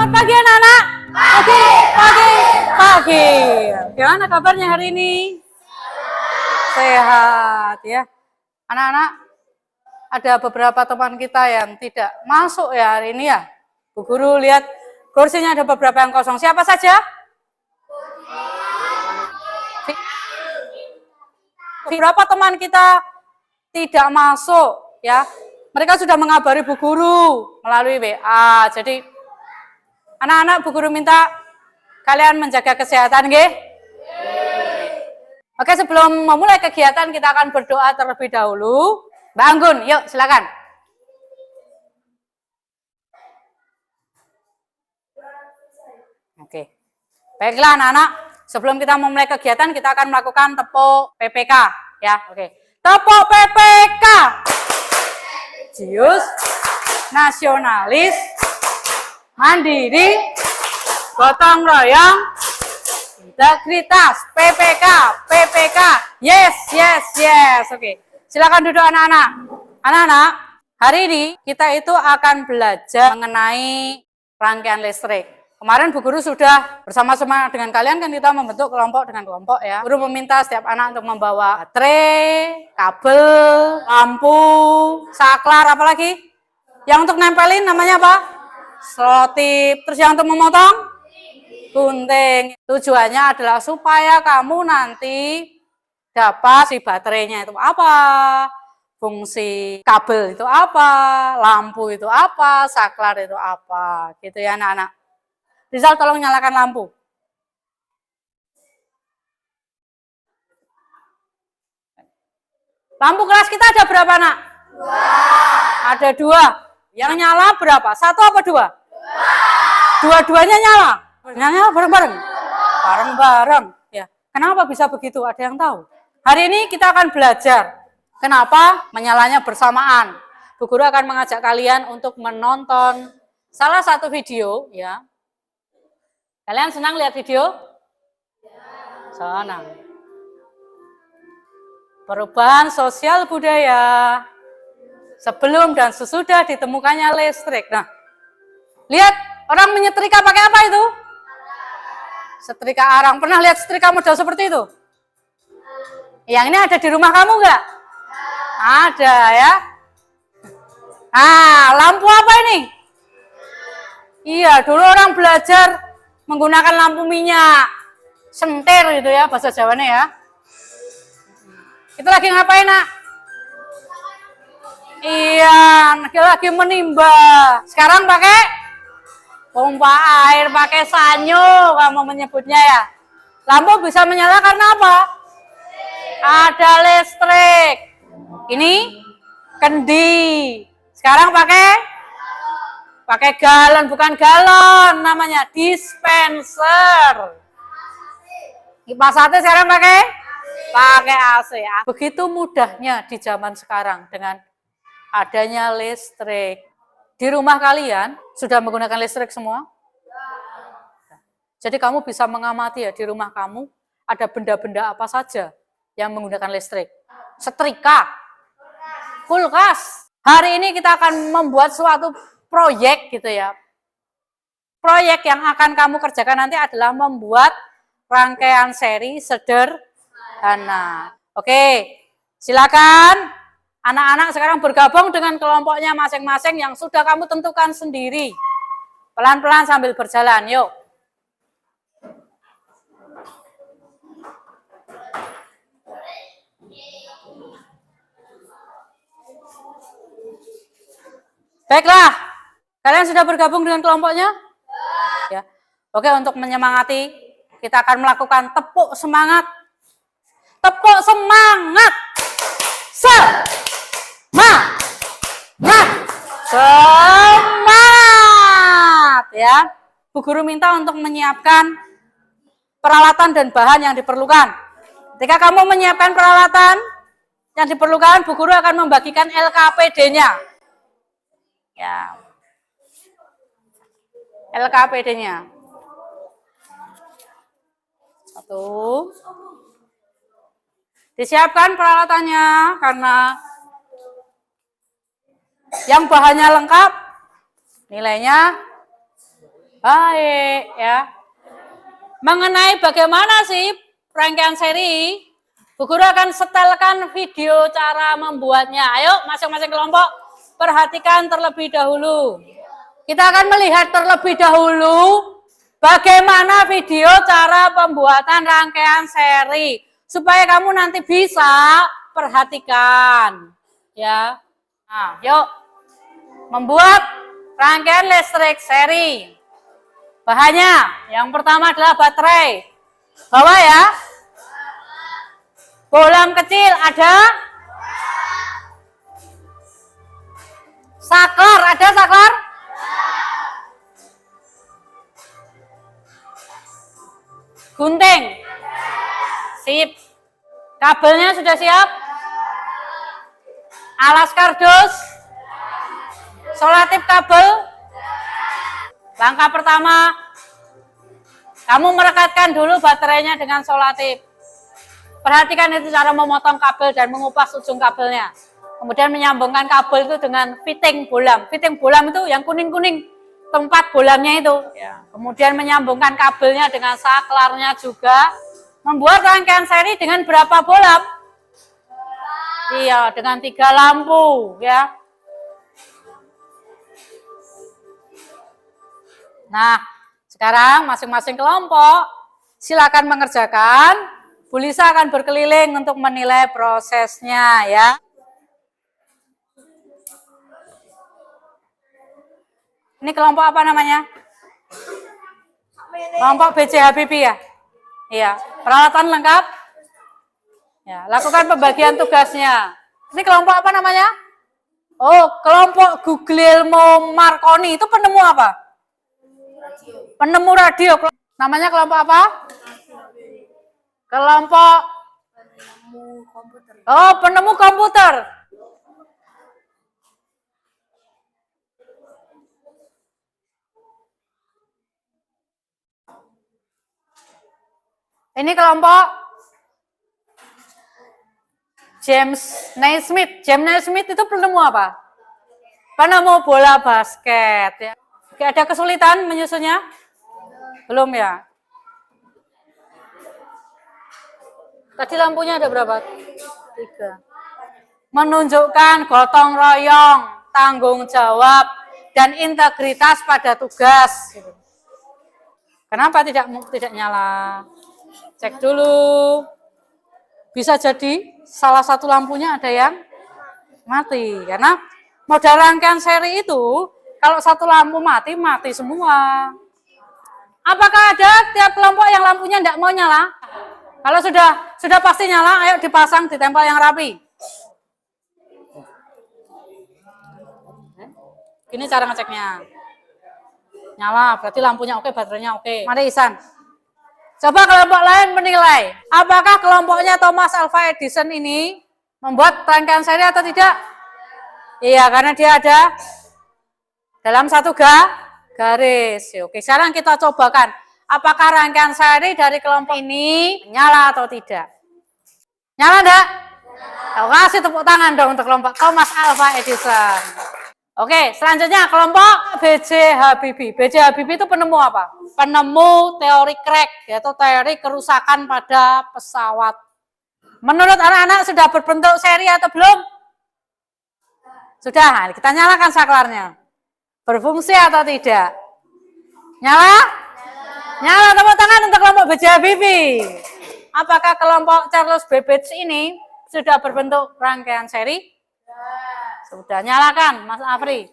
Selamat pagi anak-anak. Pagi. Gimana kabarnya hari ini? Sehat ya. Anak-anak, ada beberapa teman kita yang tidak masuk ya hari ini ya. Bu Guru lihat kursinya ada beberapa yang kosong. Siapa saja? Beberapa teman kita tidak masuk ya. Mereka sudah mengabari Bu Guru melalui WA. Jadi anak-anak, Bu Guru minta kalian menjaga kesehatan, nggih? Oke, sebelum memulai kegiatan kita akan berdoa terlebih dahulu. Mbak Anggun, yuk silakan. Oke. Baiklah anak-anak, sebelum kita memulai kegiatan kita akan melakukan tepuk PPK ya. Oke. Tepuk PPK. Jius, nasionalis, mandiri, gotong royong, integritas, PPK, yes. Oke, silakan duduk anak-anak. Anak-anak, hari ini kita itu akan belajar mengenai rangkaian listrik. Kemarin Bu Guru sudah bersama-sama dengan kalian kan kita membentuk kelompok dengan kelompok ya. Guru meminta setiap anak untuk membawa baterai, kabel, lampu, saklar, apalagi? Yang untuk nempelin namanya apa? Selotip. Terus yang untuk memotong? Gunting. Tujuannya adalah supaya kamu nanti dapat si baterainya itu apa, fungsi kabel itu apa, lampu itu apa, saklar itu apa, gitu ya anak-anak. Rizal tolong nyalakan lampu. Lampu kelas kita ada berapa nak? 2. Ada 2. Yang nyala berapa? 1 apa 2? 2. Dua-duanya nyala. Nyala bareng-bareng. Bareng-bareng. Ya. Kenapa bisa begitu? Ada yang tahu? Hari ini kita akan belajar kenapa menyalanya bersamaan. Bu Guru akan mengajak kalian untuk menonton salah satu video ya. Kalian senang lihat video? Senang. Perubahan sosial budaya sebelum dan sesudah ditemukannya listrik. Nah, lihat orang menyetrika pakai apa itu? Setrika arang. Pernah lihat setrika model seperti itu? Yang ini ada di rumah kamu nggak? Ada ya. Ah, lampu apa ini? Iya, dulu orang belajar menggunakan lampu minyak, sentir gitu ya bahasa Jawanya ya. Itu lagi ngapain nak? Iya, lagi menimba. Sekarang pakai pompa air, pakai sanyo kamu menyebutnya ya. Lampu bisa menyala karena apa? Ada listrik. Ini kendi. Sekarang pakai galon, bukan galon, namanya dispenser. Kipas sate sekarang pakai AC. Begitu mudahnya di zaman sekarang dengan adanya listrik. Di rumah kalian sudah menggunakan listrik semua? Jadi kamu bisa mengamati ya di rumah kamu ada benda-benda apa saja yang menggunakan listrik. Setrika, kulkas. Hari ini kita akan membuat suatu proyek gitu ya. Proyek yang akan kamu kerjakan nanti adalah membuat rangkaian seri sederhana. Oke, silakan anak-anak sekarang bergabung dengan kelompoknya masing-masing yang sudah kamu tentukan sendiri. Pelan-pelan sambil berjalan, yuk. Baiklah, kalian sudah bergabung dengan kelompoknya? Ya. Oke, untuk menyemangati, kita akan melakukan tepuk semangat. Tepuk semangat. Semangat. Ya. Bu Guru minta untuk menyiapkan peralatan dan bahan yang diperlukan. Ketika kamu menyiapkan peralatan yang diperlukan, Bu Guru akan membagikan LKPD-nya. Ya, LKPD-nya. 1. Disiapkan peralatannya karena yang bahannya lengkap, nilainya Baik ya. Mengenai bagaimana sih rangkaian seri, Bu Guru akan setelkan video cara membuatnya. Ayo masing-masing kelompok perhatikan terlebih dahulu. Kita akan melihat terlebih dahulu bagaimana video cara pembuatan rangkaian seri supaya kamu nanti bisa perhatikan ya. Nah, yuk membuat rangkaian listrik seri. Bahannya yang pertama adalah baterai. Bawa ya. Bohlam kecil ada. Saklar ada saklar? Gunting. Sip. Kabelnya sudah siap? Alas kardus. Solatip kabel. Langkah pertama, kamu merekatkan dulu baterainya dengan solatip. Perhatikan itu cara memotong kabel dan mengupas ujung kabelnya. Kemudian menyambungkan kabel itu dengan fitting bohlam. Fitting bohlam itu yang kuning-kuning, tempat bohlamnya itu. Ya. Kemudian menyambungkan kabelnya dengan saklarnya juga. Membuat rangkaian seri dengan berapa bohlam? Iya, dengan 3 lampu ya. Nah, sekarang masing-masing kelompok silakan mengerjakan. Bu Lisa akan berkeliling untuk menilai prosesnya ya. Ini kelompok apa namanya? Kelompok BJ Habibie ya? Iya, peralatan lengkap. Ya, lakukan pembagian tugasnya. Ini kelompok apa namanya? Oh, kelompok Guglielmo Marconi itu penemu apa? Penemu radio. Namanya kelompok apa? Kelompok penemu komputer. Oh, penemu komputer. Ini kelompok James Naismith. James Naismith itu penemu apa? Penemu bola basket ya. Oke, ada kesulitan menyusunnya? Belum ya? Tadi lampunya ada berapa? 3. Menunjukkan gotong royong, tanggung jawab, dan integritas pada tugas. Kenapa tidak nyala? Cek dulu. Bisa jadi salah satu lampunya ada yang mati. Karena modal rangkaian seri itu, kalau satu lampu mati, mati semua. Apakah ada tiap kelompok yang lampunya tidak mau nyala? Kalau sudah pasti nyala, ayo dipasang, ditempel yang rapi. Ini cara ngeceknya. Nyala, berarti lampunya oke, baterainya oke. Mari Isan. Coba kelompok lain menilai, apakah kelompoknya Thomas Alva Edison ini membuat rangkaian seri atau tidak? Iya, karena dia ada dalam satu garis. Oke, sekarang kita cobakan. Apakah rangkaian seri dari kelompok ini nyala atau tidak? Nyala enggak? Kasih tepuk tangan dong untuk kelompok Thomas Alva Edison. Oke, selanjutnya kelompok BJ Habibie. BJ Habibie itu penemu apa? Penemu teori crack, yaitu teori kerusakan pada pesawat. Menurut anak-anak sudah berbentuk seri atau belum? Sudah, kita nyalakan saklarnya. Berfungsi atau tidak? Nyala? Nyala, tepuk tangan untuk kelompok BJ Habibie. Apakah kelompok Charles Babbage ini sudah berbentuk rangkaian seri? Sudah, nyalakan Mas Afri.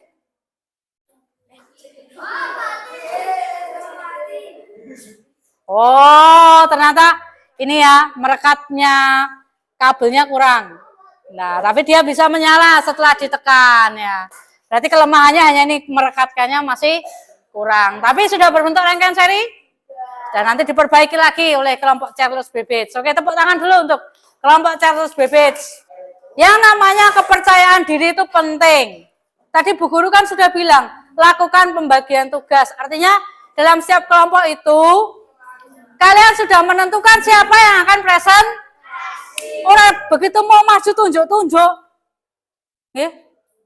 Oh, ternyata ini ya, merekatnya kabelnya kurang. Nah, tapi dia bisa menyala setelah ditekan ya. Berarti kelemahannya hanya ini, merekatkannya masih kurang. Tapi sudah berbentuk rangkaian seri? Dan nanti diperbaiki lagi oleh kelompok Charles Babbage. Oke, tepuk tangan dulu untuk kelompok Charles Babbage. Yang namanya kepercayaan diri itu penting. Tadi Bu Guru kan sudah bilang, lakukan pembagian tugas. Artinya dalam setiap kelompok itu, kalian sudah menentukan siapa yang akan present. Orang begitu mau maju tunjuk-tunjuk.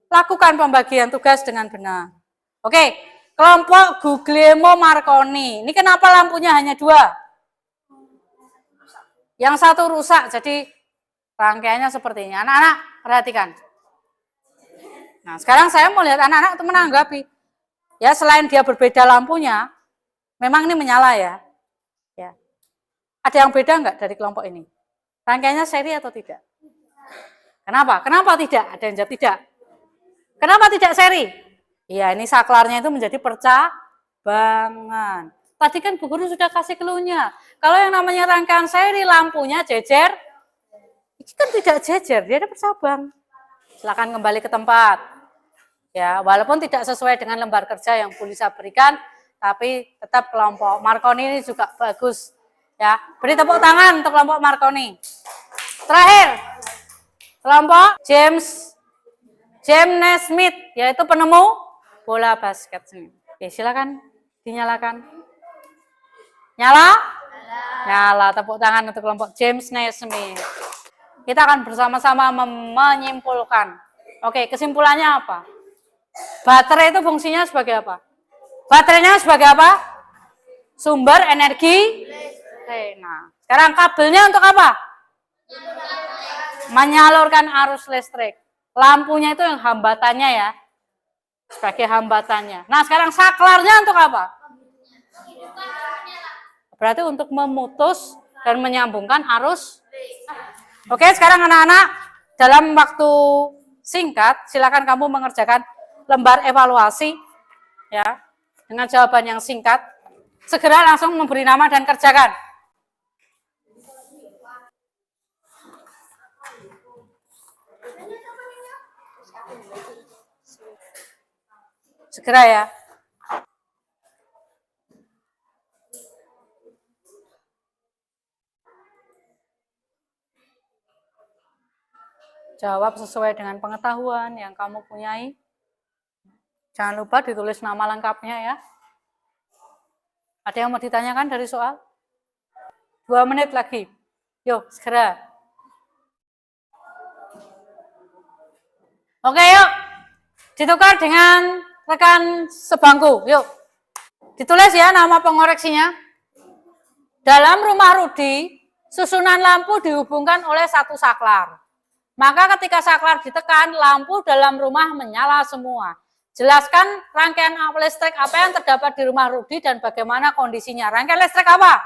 Lakukan pembagian tugas dengan benar. Oke, Kelompok Guglielmo Marconi. Ini kenapa lampunya hanya 2? Yang satu rusak, jadi rangkaiannya seperti ini. Anak-anak, perhatikan. Nah, sekarang saya mau lihat anak-anak itu menanggapi. Ya, selain dia berbeda lampunya, memang ini menyala ya. Ya. Ada yang beda enggak dari kelompok ini? Rangkaiannya seri atau tidak? Kenapa? Kenapa tidak? Ada yang jawab tidak. Kenapa tidak seri? Iya, ini saklarnya itu menjadi percabangan. Tadi kan Bu Guru sudah kasih clue-nya. Kalau yang namanya rangkaian seri, lampunya jejer, ini kan tidak jejer, dia ada percabang. Silakan kembali ke tempat. Ya, walaupun tidak sesuai dengan lembar kerja yang Bu Lisa berikan, tapi tetap kelompok Marconi ini juga bagus. Ya, beri tepuk tangan untuk kelompok Marconi. Terakhir, kelompok James Naismith, yaitu penemu bola basket. Oke, silakan dinyalakan. Nyala? Nyala. Tepuk tangan untuk kelompok James Naismith. Kita akan bersama-sama menyimpulkan. Oke, kesimpulannya apa? Baterai itu fungsinya sebagai apa? Baterainya sebagai apa? Sumber energi. Nah, sekarang kabelnya untuk apa? Menyalurkan arus listrik. Lampunya itu yang hambatannya ya. Sebagai hambatannya. Nah, sekarang saklarnya untuk apa? Berarti untuk memutus dan menyambungkan arus. Oke, sekarang anak-anak dalam waktu singkat silakan kamu mengerjakan lembar evaluasi ya dengan jawaban yang singkat. Segera langsung memberi nama dan kerjakan. Segera ya. Jawab sesuai dengan pengetahuan yang kamu punyai. Jangan lupa ditulis nama lengkapnya ya. Ada yang mau ditanyakan dari soal? 2 menit lagi. Yuk, segera. Oke, yuk. Ditukar dengan rekan sebangku. Yuk. Ditulis ya nama pengoreksinya. Dalam rumah Rudi, susunan lampu dihubungkan oleh satu saklar. Maka ketika saklar ditekan, lampu dalam rumah menyala semua. Jelaskan rangkaian listrik apa yang terdapat di rumah Rudi dan bagaimana kondisinya. Rangkaian listrik apa?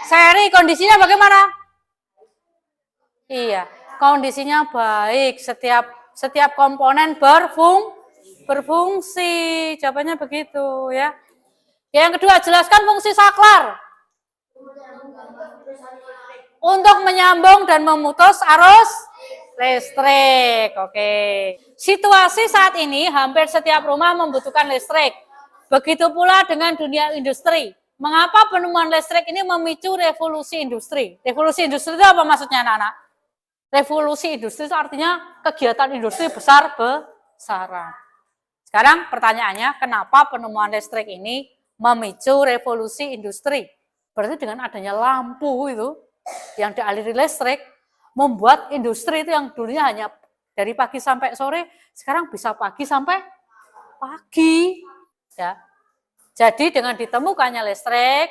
Seri, kondisinya bagaimana? Iya, kondisinya baik. Setiap komponen berfungsi. Jawabannya begitu ya. Yang kedua, jelaskan fungsi saklar. Untuk menyambung dan memutus arus listrik. Oke. Situasi saat ini hampir setiap rumah membutuhkan listrik. Begitu pula dengan dunia industri. Mengapa penemuan listrik ini memicu revolusi industri? Revolusi industri itu apa maksudnya anak-anak? Revolusi industri itu artinya kegiatan industri besar-besaran. Sekarang pertanyaannya, kenapa penemuan listrik ini memicu revolusi industri? Berarti dengan adanya lampu itu yang dialiri listrik, membuat industri itu yang dulunya hanya dari pagi sampai sore, sekarang bisa pagi sampai pagi. Ya. Jadi dengan ditemukannya listrik,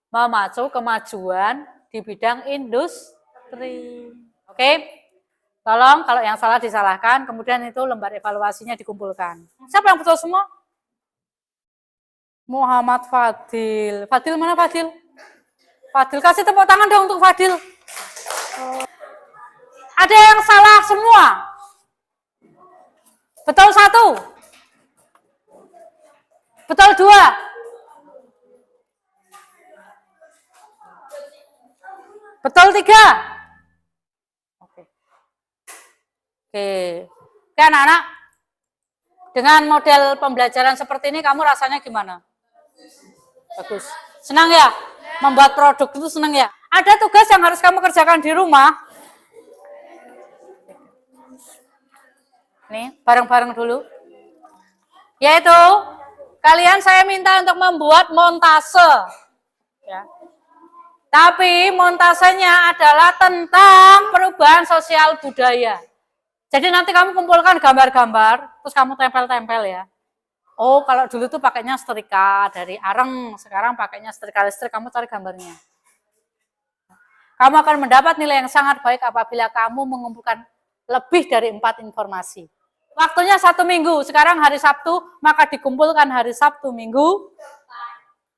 memacu kemajuan di bidang industri. Oke, tolong kalau yang salah disalahkan, kemudian itu lembar evaluasinya dikumpulkan. Siapa yang betul semua? Muhammad Fadil. Fadil mana Fadil? Fadil, kasih tepuk tangan dong untuk Fadil. Ada yang salah semua. Betul 1. Betul 2. Betul 3. Oke. Oke anak-anak. Dengan model pembelajaran seperti ini kamu rasanya gimana? Bagus. Senang ya? Membuat produk itu senang ya? Ada tugas yang harus kamu kerjakan di rumah. Nih, bareng-bareng dulu. Yaitu, kalian saya minta untuk membuat montase. Ya. Tapi montasenya adalah tentang perubahan sosial budaya. Jadi nanti kamu kumpulkan gambar-gambar, terus kamu tempel-tempel ya. Oh, kalau dulu tuh pakainya setrika dari areng, sekarang pakainya setrika listrik. Kamu cari gambarnya. Kamu akan mendapat nilai yang sangat baik apabila kamu mengumpulkan lebih dari 4 informasi. Waktunya 1 minggu, sekarang hari Sabtu, maka dikumpulkan hari Sabtu minggu.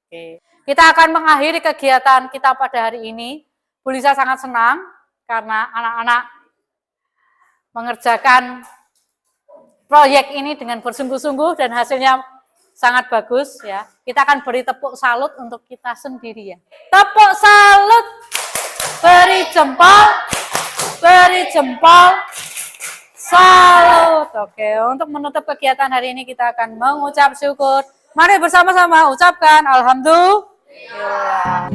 Oke. Kita akan mengakhiri kegiatan kita pada hari ini. Bu Lisa sangat senang karena anak-anak mengerjakan proyek ini dengan bersungguh-sungguh dan hasilnya sangat bagus ya. Kita akan beri tepuk salut untuk kita sendiri ya. Tepuk salut. Beri jempol, salut. Oke, untuk menutup kegiatan hari ini kita akan mengucap syukur. Mari bersama-sama ucapkan alhamdulillah.